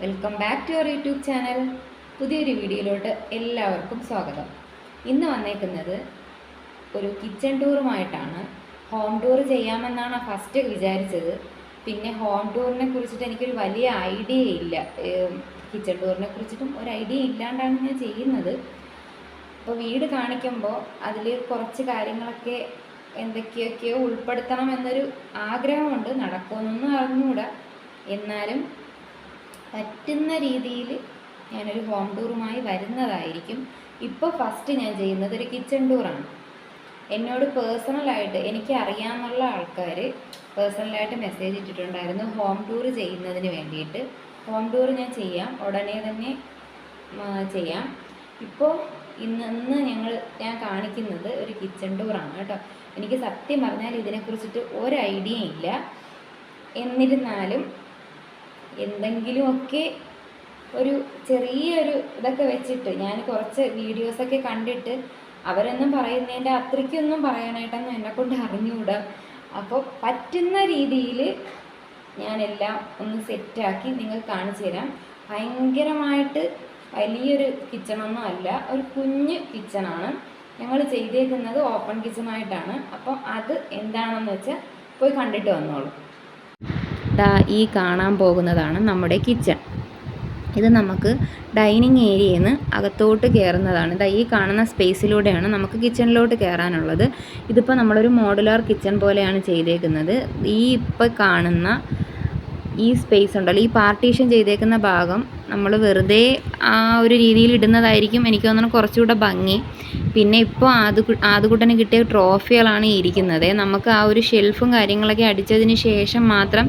Welcome back to your YouTube channel. പുതിയൊരു വീഡിയോയിലോട്ട് എല്ലാവർക്കും സ്വാഗതം. ഇന്ന് വന്നേക്കുന്നത് ഒരു കിച്ചൺ ടൂറുമായിട്ടാണ്. ഹോം ടൂർ ചെയ്യാമെന്നാണ് ഫസ്റ്റ് വിചാരിച്ചത്. പിന്നെ ഹോം ടൂറിനെ കുറിച്ചിട്ട് എനിക്കൊരു വലിയ ഐഡിയ ഇല്ല. കിച്ചൺ ടൂറിനെ കുറിച്ചിട്ടും ഒരു ഐഡിയ ഇല്ലാണ്ടാണ് ഞാൻ ചെയ്യുന്നത്. അപ്പോൾ വീട് കാണിക്കുമ്പോൾ അതിൽ കുറച്ച് കാര്യങ്ങളൊക്കെ എന്തൊക്കെയൊക്കെയോ ഉൾപ്പെടുത്തണം എന്നൊരു ആഗ്രഹമുണ്ട്. നടക്കുമെന്നൊന്നും അറിഞ്ഞുകൂടാ. എന്നാലും പറ്റുന്ന രീതിയിൽ ഞാനൊരു ഹോം ടൂറുമായി വരുന്നതായിരിക്കും. ഇപ്പോൾ ഫസ്റ്റ് ഞാൻ ചെയ്യുന്നത് ഒരു കിച്ചൺ ടൂറാണ്. എന്നോട് പേഴ്സണലായിട്ട് എനിക്ക് അറിയാമെന്നുള്ള ആൾക്കാർ പേഴ്സണലായിട്ട് മെസ്സേജ് ഇട്ടിട്ടുണ്ടായിരുന്നു ഹോം ടൂർ ചെയ്യുന്നതിന് വേണ്ടിയിട്ട്. ഹോം ടൂർ ഞാൻ ചെയ്യാം, ഉടനെ തന്നെ ചെയ്യാം. ഇപ്പോൾ ഞാൻ കാണിക്കുന്നത് ഒരു കിച്ചൺ ടൂറാണ് കേട്ടോ. എനിക്ക് സത്യം പറഞ്ഞാൽ ഇതിനെക്കുറിച്ചിട്ട് ഒരു ഐഡിയ ഇല്ല. എന്നിരുന്നാലും എന്തെങ്കിലുമൊക്കെ ഒരു ചെറിയൊരു ഇതൊക്കെ വെച്ചിട്ട് ഞാൻ കുറച്ച് വീഡിയോസൊക്കെ കണ്ടിട്ട് അവരൊന്നും പറയുന്നതിൻ്റെ അത്രയ്ക്കൊന്നും പറയാനായിട്ടൊന്നും എന്നെക്കൊണ്ട് അറിഞ്ഞുകൂടാ. അപ്പോൾ പറ്റുന്ന രീതിയിൽ ഞാനെല്ലാം ഒന്ന് സെറ്റാക്കി നിങ്ങൾക്ക് കാണിച്ചു തരാം. ഭയങ്കരമായിട്ട് വലിയൊരു കിച്ചണൊന്നും അല്ല, ഒരു കുഞ്ഞ് കിച്ചണാണ്. ഞങ്ങൾ ചെയ്തേക്കുന്നത് ഓപ്പൺ കിച്ചണായിട്ടാണ്. അപ്പോൾ അത് എന്താണെന്ന് വെച്ചാൽ പോയി കണ്ടിട്ട് വന്നോളൂ. ഈ കാണാൻ പോകുന്നതാണ് നമ്മുടെ കിച്ചൺ. ഇത് നമുക്ക് ഡൈനിങ് ഏരിയയിൽ നിന്ന് അകത്തോട്ട് കയറുന്നതാണ്. ഈ കാണുന്ന സ്പേസിലൂടെയാണ് നമുക്ക് കിച്ചണിലോട്ട് കയറാനുള്ളത്. ഇതിപ്പോൾ നമ്മളൊരു മോഡുലാർ കിച്ചൺ പോലെയാണ് ചെയ്തേക്കുന്നത്. ഇപ്പോൾ കാണുന്ന ഈ സ്പേസ് ഉണ്ടല്ലോ, ഈ പാർട്ടീഷൻ ചെയ്തേക്കുന്ന ഭാഗം നമ്മൾ വെറുതെ ആ ഒരു രീതിയിൽ ഇടുന്നതായിരിക്കും എനിക്ക് തോന്നുന്നു കുറച്ചുകൂടെ ഭംഗി. പിന്നെ ഇപ്പോൾ ആദ്യകൂട്ടന് കിട്ടിയ ട്രോഫികളാണ് ഇരിക്കുന്നത്. നമുക്ക് ആ ഒരു ഷെൽഫും കാര്യങ്ങളൊക്കെ അടിച്ചതിന് ശേഷം മാത്രം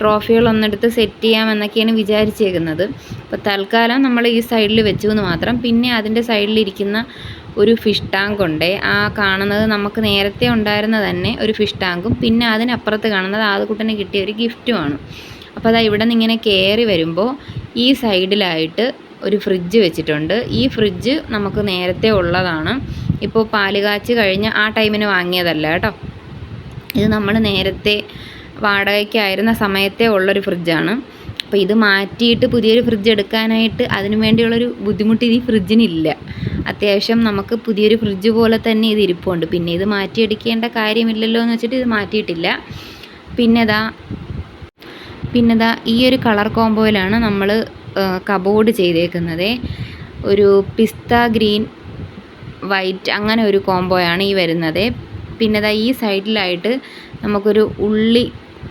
ട്രോഫികളൊന്നെടുത്ത് സെറ്റ് ചെയ്യാമെന്നൊക്കെയാണ് വിചാരിച്ചേക്കുന്നത്. അപ്പോൾ തൽക്കാലം നമ്മൾ ഈ സൈഡിൽ വെച്ചു എന്ന് മാത്രം. പിന്നെ അതിൻ്റെ സൈഡിലിരിക്കുന്ന ഒരു ഫിഷ് ടാങ്ക് ഉണ്ട്. ആ കാണുന്നത് നമുക്ക് നേരത്തെ ഉണ്ടായിരുന്ന തന്നെ ഒരു ഫിഷ് ടാങ്കും പിന്നെ അതിനപ്പുറത്ത് കാണുന്നത് ആദ്യകൂട്ടന് കിട്ടിയ ഒരു ഗിഫ്റ്റുമാണ്. അപ്പോൾ ഇവിടെ നിന്ന് ഇങ്ങനെ കയറി വരുമ്പോൾ ഈ സൈഡിലായിട്ട് ഒരു ഫ്രിഡ്ജ് വെച്ചിട്ടുണ്ട്. ഈ ഫ്രിഡ്ജ് നമുക്ക് നേരത്തെ ഉള്ളതാണ്. ഇപ്പോൾ പാല് കാച്ചി കഴിഞ്ഞ് ആ ടൈമിന് വാങ്ങിയതല്ല കേട്ടോ. ഇത് നമ്മൾ നേരത്തെ വാടകയ്ക്കായിരുന്ന സമയത്തെ ഉള്ളൊരു ഫ്രിഡ്ജാണ്. അപ്പോൾ ഇത് മാറ്റിയിട്ട് പുതിയൊരു ഫ്രിഡ്ജ് എടുക്കാനായിട്ട് അതിനു വേണ്ടിയുള്ളൊരു ബുദ്ധിമുട്ട് ഈ ഫ്രിഡ്ജിനില്ല. അത്യാവശ്യം നമുക്ക് പുതിയൊരു ഫ്രിഡ്ജ് പോലെ തന്നെ ഇത് ഇരിപ്പുണ്ട്. പിന്നെ ഇത് മാറ്റിയെടുക്കേണ്ട കാര്യമില്ലല്ലോ എന്ന് വെച്ചിട്ട് ഇത് മാറ്റിയിട്ടില്ല. പിന്നെ ഈ ഒരു കളർ കോമ്പോയിലാണ് നമ്മൾ കബോർഡ് ചെയ്തേക്കുന്നത്. ഒരു പിസ്ത ഗ്രീൻ വൈറ്റ് അങ്ങനെ ഒരു കോമ്പോയാണ് ഈ വരുന്നത്. പിന്നെ ഈ സൈഡിലായിട്ട് നമുക്കൊരു ഉള്ളി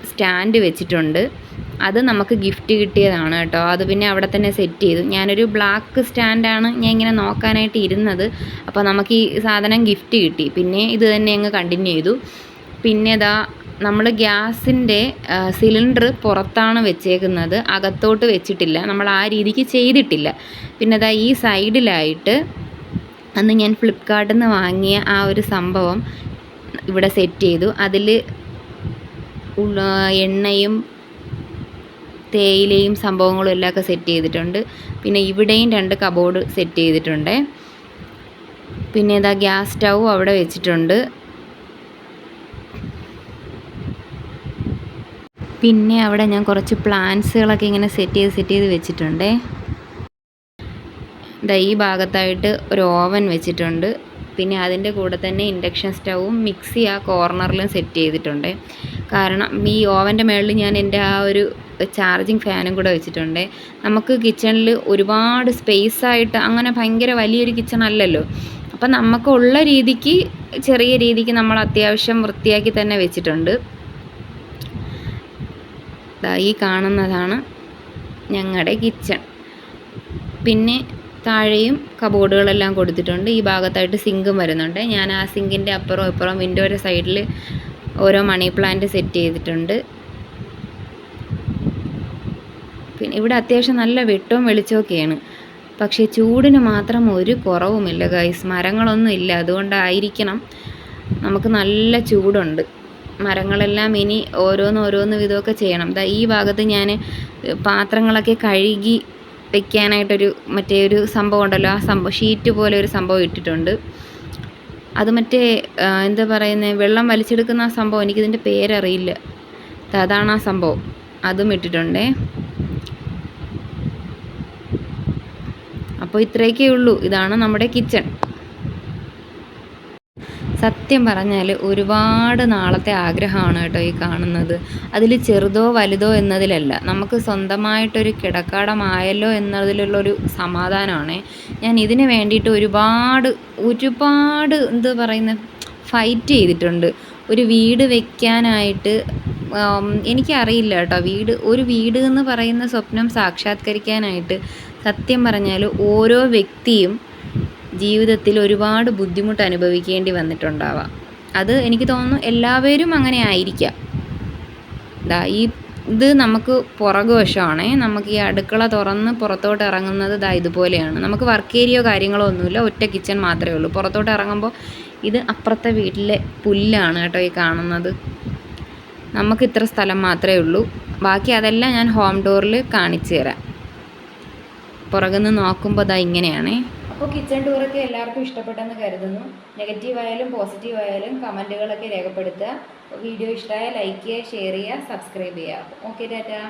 സ്റ്റാൻഡ് വെച്ചിട്ടുണ്ട്. അത് നമുക്ക് ഗിഫ്റ്റ് കിട്ടിയതാണ് കേട്ടോ. അത് പിന്നെ അവിടെ തന്നെ സെറ്റ് ചെയ്തു. ഞാനൊരു ബ്ലാക്ക് സ്റ്റാൻഡാണ് ഞാൻ ഇങ്ങനെ നോക്കാനായിട്ട് ഇരുന്നത്. അപ്പോൾ നമുക്ക് ഈ സാധനം ഗിഫ്റ്റ് കിട്ടി. പിന്നെ ഇത് തന്നെ അങ്ങ് കണ്ടിന്യൂ ചെയ്തു. പിന്നെ നമ്മൾ ഗ്യാസിൻ്റെ സിലിണ്ടർ പുറത്താണ് വെച്ചേക്കുന്നത്, അകത്തോട്ട് വെച്ചിട്ടില്ല. നമ്മൾ ആ രീതിക്ക് ചെയ്തിട്ടില്ല. പിന്നെ ഈ സൈഡിലായിട്ട് അന്ന് ഞാൻ ഫ്ലിപ്കാർട്ടിൽ നിന്ന് വാങ്ങിയ ആ ഒരു സംഭവം ഇവിടെ സെറ്റ് ചെയ്തു. അതിൽ എണ്ണയും തേയിലയും സംഭവങ്ങളും എല്ലാം സെറ്റ് ചെയ്തിട്ടുണ്ട്. പിന്നെ ഇവിടെയും 2 കബോർഡ് സെറ്റ് ചെയ്തിട്ടുണ്ട്. പിന്നെ ഗ്യാസ് സ്റ്റൗ അവിടെ വെച്ചിട്ടുണ്ട്. പിന്നെ അവിടെ ഞാൻ കുറച്ച് പ്ലാന്റ്സുകളൊക്കെ ഇങ്ങനെ സെറ്റ് ചെയ്ത് വെച്ചിട്ടുണ്ട്. ഈ ഭാഗത്തായിട്ട് ഒരു ഓവൻ വെച്ചിട്ടുണ്ട്. പിന്നെ അതിൻ്റെ കൂടെ തന്നെ ഇൻഡക്ഷൻ സ്റ്റൗവും മിക്സി ആ കോർണറിലും സെറ്റ് ചെയ്തിട്ടുണ്ട്. കാരണം ഈ ഓവൻ്റെ മുകളിൽ ഞാൻ എൻ്റെ ആ ഒരു ചാർജിങ് ഫാനും കൂടെ വെച്ചിട്ടുണ്ട്. നമുക്ക് കിച്ചണിൽ ഒരുപാട് സ്പേസായിട്ട് അങ്ങനെ ഭയങ്കര വലിയൊരു കിച്ചൺ അല്ലല്ലോ. അപ്പം നമുക്കുള്ള രീതിക്ക് ചെറിയ രീതിക്ക് നമ്മൾ അത്യാവശ്യം വൃത്തിയാക്കി തന്നെ വെച്ചിട്ടുണ്ട്. ഈ കാണുന്നതാണ് ഞങ്ങളുടെ കിച്ചൺ. പിന്നെ താഴെയും കബോർഡുകളെല്ലാം കൊടുത്തിട്ടുണ്ട്. ഈ ഭാഗത്തായിട്ട് സിങ്കും വരുന്നുണ്ട്. ഞാൻ ആ സിങ്കിൻ്റെ അപ്പുറം ഇപ്പുറം വിൻഡോയുടെ സൈഡിൽ ഓരോ മണി പ്ലാന്റ് സെറ്റ് ചെയ്തിട്ടുണ്ട്. പിന്നെ ഇവിടെ അത്യാവശ്യം നല്ല വെട്ടവും വെളിച്ചമൊക്കെയാണ്. പക്ഷേ ചൂടിന് മാത്രം ഒരു കുറവുമില്ല ഗൈസ്. മരങ്ങളൊന്നും ഇല്ല, അതുകൊണ്ടായിരിക്കണം നമുക്ക് നല്ല ചൂടുണ്ട്. മരങ്ങളെല്ലാം ഇനി ഓരോന്ന് വിധമൊക്കെ ചെയ്യണം. ഈ ഭാഗത്ത് ഞാൻ പാത്രങ്ങളൊക്കെ കഴുകി വെക്കാനായിട്ടൊരു മറ്റേ ഒരു സംഭവം ഉണ്ടല്ലോ, ആ സംഭവം ഷീറ്റ് പോലെ ഒരു സംഭവം ഇട്ടിട്ടുണ്ട്. അത് മറ്റേ എന്താ പറയുന്നത്, വെള്ളം വലിച്ചെടുക്കുന്ന ആ സംഭവം, എനിക്കിതിൻ്റെ പേരറിയില്ല. അതാണ് ആ സംഭവം, അതും ഇട്ടിട്ടുണ്ട്. അപ്പോൾ ഇത്രയൊക്കെ ഉള്ളൂ. ഇതാണ് നമ്മുടെ കിച്ചൺ. സത്യം പറഞ്ഞാൽ ഒരുപാട് നാളത്തെ ആഗ്രഹമാണ് കേട്ടോ ഈ കാണുന്നത്. അതിൽ ചെറുതോ വലുതോ എന്നതിലല്ല, നമുക്ക് സ്വന്തമായിട്ടൊരു കിടക്കാടമായല്ലോ എന്നതിലുള്ളൊരു സമാധാനമാണ്. ഞാൻ ഇതിന് വേണ്ടിയിട്ട് ഒരുപാട് എന്താ പറയുന്നത്, ഫൈറ്റ് ചെയ്തിട്ടുണ്ട്. ഒരു വീട് വെക്കാനായിട്ട് എനിക്കറിയില്ല കേട്ടോ, ഒരു വീട് എന്ന് പറയുന്ന സ്വപ്നം സാക്ഷാത്കരിക്കാനായിട്ട് സത്യം പറഞ്ഞാൽ ഓരോ വ്യക്തിയും ജീവിതത്തിൽ ഒരുപാട് ബുദ്ധിമുട്ട് അനുഭവിക്കേണ്ടി വന്നിട്ടുണ്ടാവാം. അത് എനിക്ക് തോന്നുന്നു എല്ലാവരും അങ്ങനെ ആയിരിക്കാം. ഇത് നമുക്ക് പുറകുവശമാണേ. നമുക്ക് ഈ അടുക്കള തുറന്ന് പുറത്തോട്ട് ഇറങ്ങുന്നത് ഇതുപോലെയാണ്. നമുക്ക് വർക്ക് ഏരിയയോ കാര്യങ്ങളോ ഒന്നുമില്ല, ഒറ്റ കിച്ചൺ മാത്രമേ ഉള്ളൂ. പുറത്തോട്ട് ഇറങ്ങുമ്പോൾ ഇത് അപ്പുറത്തെ വീട്ടിലെ പുല്ലാണ് കേട്ടോ ഈ കാണുന്നത്. നമുക്ക് ഇത്ര സ്ഥലം മാത്രമേ ഉള്ളൂ. ബാക്കി അതെല്ലാം ഞാൻ ഹോം ടൂറിൽ കാണിച്ചു തരാം. പുറകുനിന്ന് നോക്കുമ്പോൾ ഇങ്ങനെയാണേ. അപ്പോൾ കിച്ചൺ ടൂറൊക്കെ എല്ലാവർക്കും ഇഷ്ടപ്പെട്ടെന്ന് കരുതുന്നു. നെഗറ്റീവ് ആയാലും പോസിറ്റീവ് ആയാലും കമൻറ്റുകളൊക്കെ രേഖപ്പെടുത്തുക. വീഡിയോ ഇഷ്ടമായ ലൈക്ക് ചെയ്യുക, ഷെയർ ചെയ്യുക, സബ്സ്ക്രൈബ് ചെയ്യുക. ഓക്കെ ടാറ്റാ.